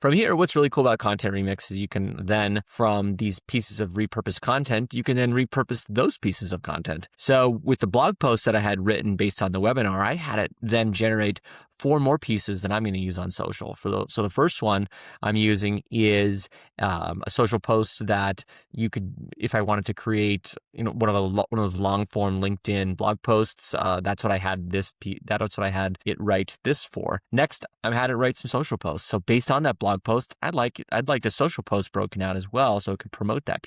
From here, what's really cool about Content Remix is you can then, from these pieces of repurposed content, you can then repurpose those pieces of content. So with the blog post that I had written based on the webinar, I had it then generate 4 more pieces that I'm going to use on social. So the first one I'm using is a social post that you could, if I wanted to create, one of those long form LinkedIn blog posts. That's what I had that's what I had it write this for. Next, I had it write some social posts. So based on that blog post, I'd like the social post broken out as well, so it could promote that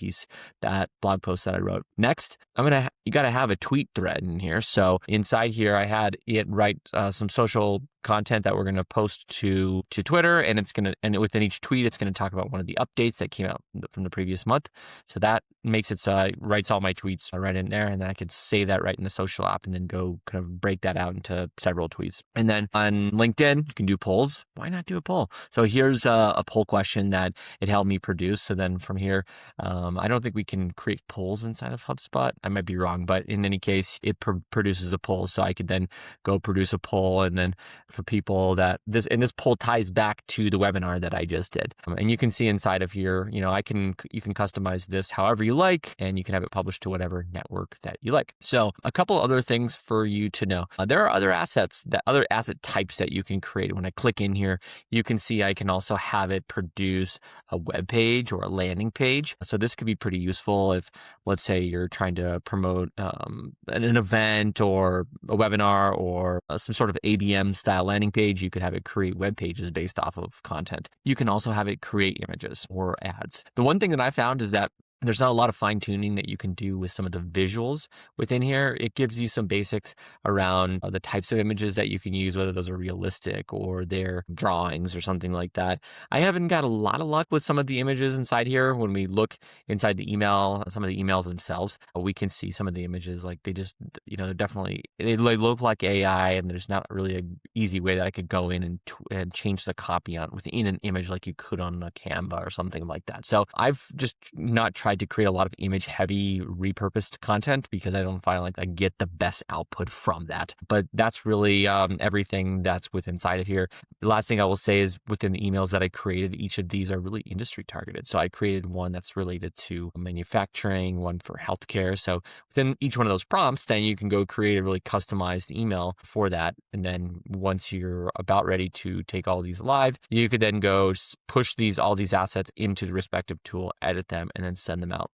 blog post that I wrote. Next, you got to have a tweet thread in here. So inside here, I had it write some social content that we're going to post to Twitter, and within each tweet, it's going to talk about one of the updates that came out from the previous month. So that makes it so it writes all my tweets right in there, and then I could save that right in the social app and then go kind of break that out into several tweets. And then on LinkedIn, you can do polls. Why not do a poll? So here's a poll question that it helped me produce. So then from here, I don't think we can create polls inside of HubSpot. I might be wrong, but in any case, it produces a poll. So I could then go produce a poll, and then for people this poll ties back to the webinar that I just did. And you can see inside of here, you can customize this however you like, and you can have it published to whatever network that you like. So a couple other things for you to know. There are other asset types that you can create. When I click in here, you can see I can also have it produce a web page or a landing page. So this could be pretty useful if, let's say, you're trying to promote an event or a webinar or some sort of ABM style landing page. You could have it create web pages based off of content. You can also have it create images or ads. The one thing that I found is that there's not a lot of fine tuning that you can do with some of the visuals within here. It gives you some basics around the types of images that you can use, whether those are realistic or they're drawings or something like that. I haven't got a lot of luck with some of the images inside here. When we look inside the email, some of the emails themselves, we can see some of the images like they just, they're definitely, they look like AI, and there's not really an easy way that I could go in and change the copy within an image like you could on a Canva or something like that. So I've just not tried to create a lot of image heavy repurposed content because I don't find like I get the best output from that. But that's really everything that's within inside of here. The last thing I will say is within the emails that I created, each of these are really industry targeted. So I created one that's related to manufacturing, one for healthcare. So within each one of those prompts, then you can go create a really customized email for that. And then once you're about ready to take all these live, you could then go push all these assets into the respective tool, edit them, and then send them out